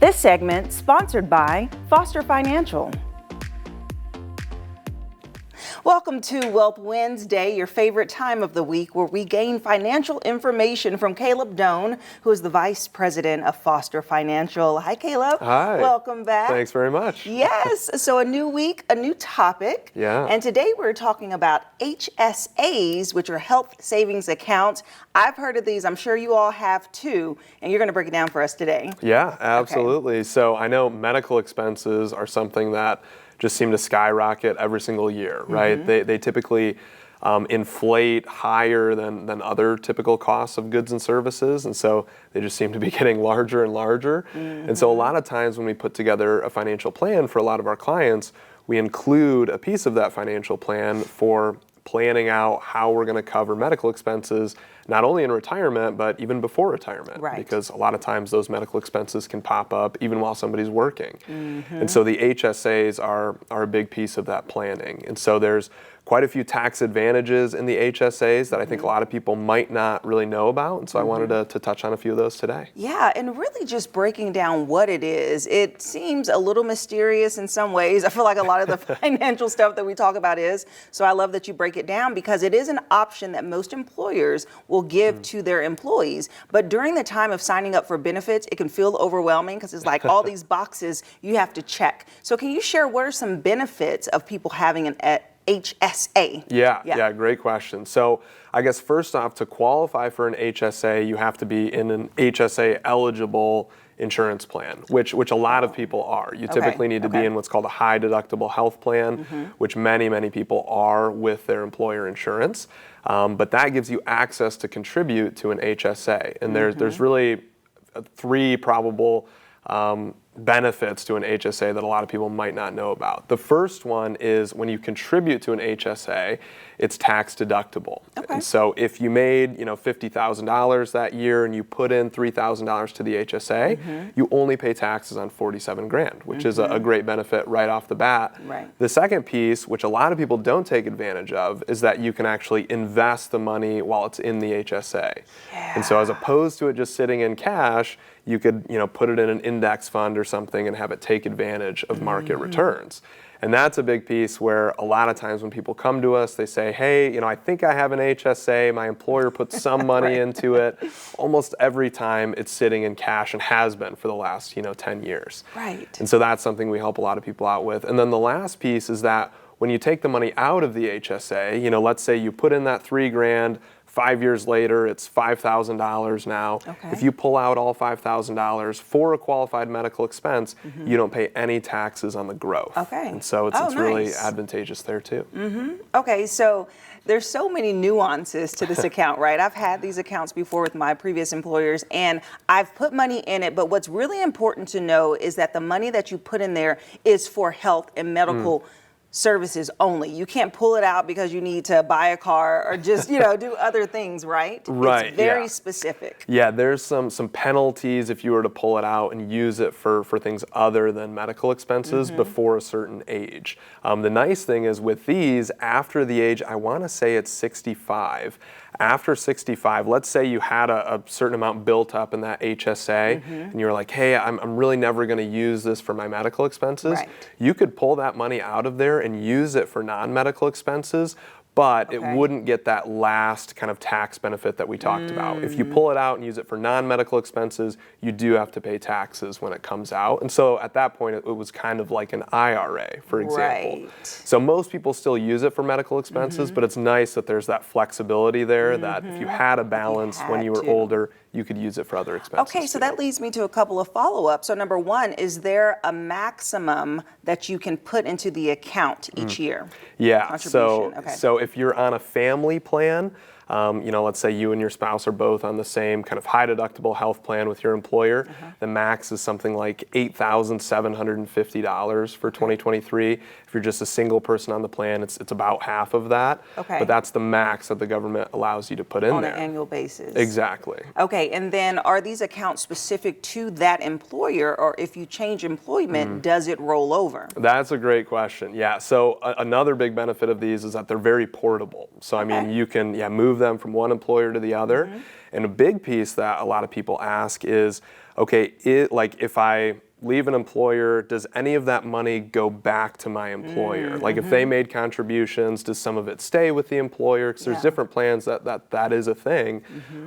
This segment sponsored by Foster Financial. Welcome to Wealth Wednesday, your favorite time of the week where we gain financial information from Caleb Doane, who is the Vice President of Foster Financial. Hi, Caleb. Hi. Welcome back. Thanks very much. Yes. So a new week, a new topic. Yeah. And today we're talking about HSAs, which are health savings accounts. I've heard of these. I'm sure you all have too. And you're going to break it down for us today. Yeah, absolutely. Okay. So I know medical expenses are something that just seem to skyrocket every single year, right? Mm-hmm. They typically inflate higher than other typical costs of goods and services, and so they just seem to be getting larger and larger. Mm-hmm. And so a lot of times when we put together a financial plan for a lot of our clients, we include a piece of that financial plan for planning out how we're going to cover medical expenses, not only in retirement, but even before retirement. Right. Because a lot of times those medical expenses can pop up even while somebody's working. Mm-hmm. And so the HSAs are a big piece of that planning. And so there's quite a few tax advantages in the HSAs that I think a lot of people might not really know about. And so I wanted to touch on a few of those today. Yeah, and really just breaking down what it is. It seems a little mysterious in some ways. I feel like a lot of the financial stuff that we talk about is. So I love that you break it down because it is an option that most employers will give to their employees. But during the time of signing up for benefits, it can feel overwhelming because it's like all these boxes you have to check. So can you share what are some benefits of people having an HSA? Yeah, great question. So I guess first off, to qualify for an HSA, you have to be in an HSA eligible insurance plan, which a lot of people are. You typically need to be in what's called a high deductible health plan, which many people are with their employer insurance. But that gives you access to contribute to an HSA. And there's really three probable benefits to an HSA that a lot of people might not know about. The first one is when you contribute to an HSA, it's tax deductible. Okay. And so if you made $50,000 that year and you put in $3,000 to the HSA, you only pay taxes on $47,000, which is a great benefit right off the bat. Right. The second piece, which a lot of people don't take advantage of, is that you can actually invest the money while it's in the HSA. Yeah. And so as opposed to it just sitting in cash, you could put it in an index fund or something and have it take advantage of market returns. And that's a big piece where a lot of times when people come to us, they say, hey, I think I have an HSA. My employer put some money into it. Almost every time it's sitting in cash and has been for the last 10 years. Right. And so that's something we help a lot of people out with. And then the last piece is that when you take the money out of the HSA, let's say you put in that $3,000, 5 years later, it's $5,000 now. Okay. If you pull out all $5,000 for a qualified medical expense, you don't pay any taxes on the growth. Okay. And so it's nice. really advantageous there too. Okay, so there's so many nuances to this account, right? I've had these accounts before with my previous employers and I've put money in it, but what's really important to know is that the money that you put in there is for health and medical services only. You can't pull it out because you need to buy a car or just, do other things, right? Right. It's very specific. Yeah, there's some penalties if you were to pull it out and use it for things other than medical expenses before a certain age. The nice thing is with these, after the age, I want to say it's 65. After 65, let's say you had a certain amount built up in that HSA and you're like, hey, I'm really never going to use this for my medical expenses. Right. You could pull that money out of there and use it for non-medical expenses, but it wouldn't get that last kind of tax benefit that we talked about. If you pull it out and use it for non-medical expenses, you do have to pay taxes when it comes out. And so at that point, it was kind of like an IRA, for example. Right. So most people still use it for medical expenses, but it's nice that there's that flexibility there that if you had a balance when you were older, you could use it for other expenses. Okay, so that leads me to a couple of follow-ups. So number one, is there a maximum that you can put into the account each year? Yeah, so if you're on a family plan, let's say you and your spouse are both on the same kind of high deductible health plan with your employer, the max is something like $8,750 for 2023. If you're just a single person on the plan, it's about half of that. Okay. But that's the max that the government allows you to put in there. On an annual basis. Exactly. Okay, and then are these accounts specific to that employer, or if you change employment, does it roll over? That's a great question. Yeah, so another big benefit of these is that they're very portable. So I mean, you can move them from one employer to the other. And a big piece that a lot of people ask is, okay, if I leave an employer, does any of that money go back to my employer? Like if they made contributions, does some of it stay with the employer? Because there's different plans that is a thing.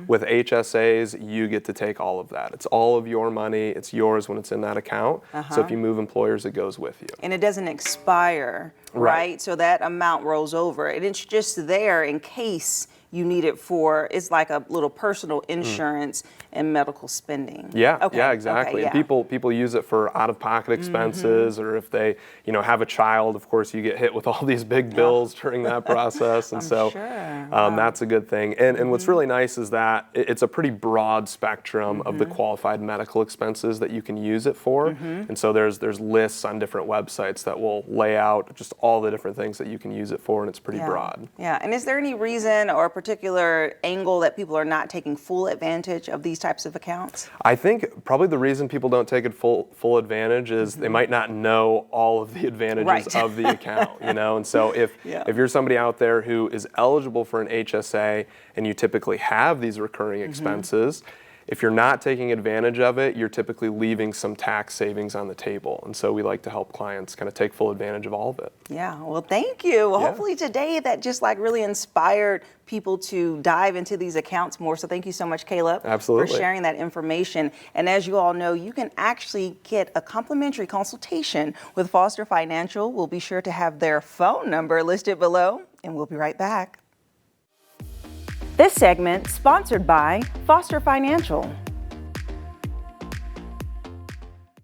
With HSAs, you get to take all of that. It's all of your money. It's yours when it's in that account. So if you move employers, it goes with you. And it doesn't expire, right? So that amount rolls over. And it's just there in case you need it for, it's like a little personal insurance and medical spending. Yeah, Okay, yeah, exactly. okay, And people use it for out-of-pocket expenses, or if they, have a child, of course, you get hit with all these big bills during that process, and I'm sure. that's a good thing. And what's really nice is that it's a pretty broad spectrum of the qualified medical expenses that you can use it for. And so there's lists on different websites that will lay out just all the different things that you can use it for, and it's pretty broad. Yeah, and is there any reason or particular angle that people are not taking full advantage of these types of accounts? I think probably the reason people don't take it full advantage is they might not know all of the advantages of the account, And so if you're somebody out there who is eligible for an HSA and you typically have these recurring expenses, if you're not taking advantage of it, you're typically leaving some tax savings on the table. And so we like to help clients kind of take full advantage of all of it. Yeah, well, thank you. Well, hopefully today that just really inspired people to dive into these accounts more. So thank you so much, Caleb, for sharing that information. And as you all know, you can actually get a complimentary consultation with Foster Financial. We'll be sure to have their phone number listed below, and we'll be right back. This segment sponsored by Foster Financial.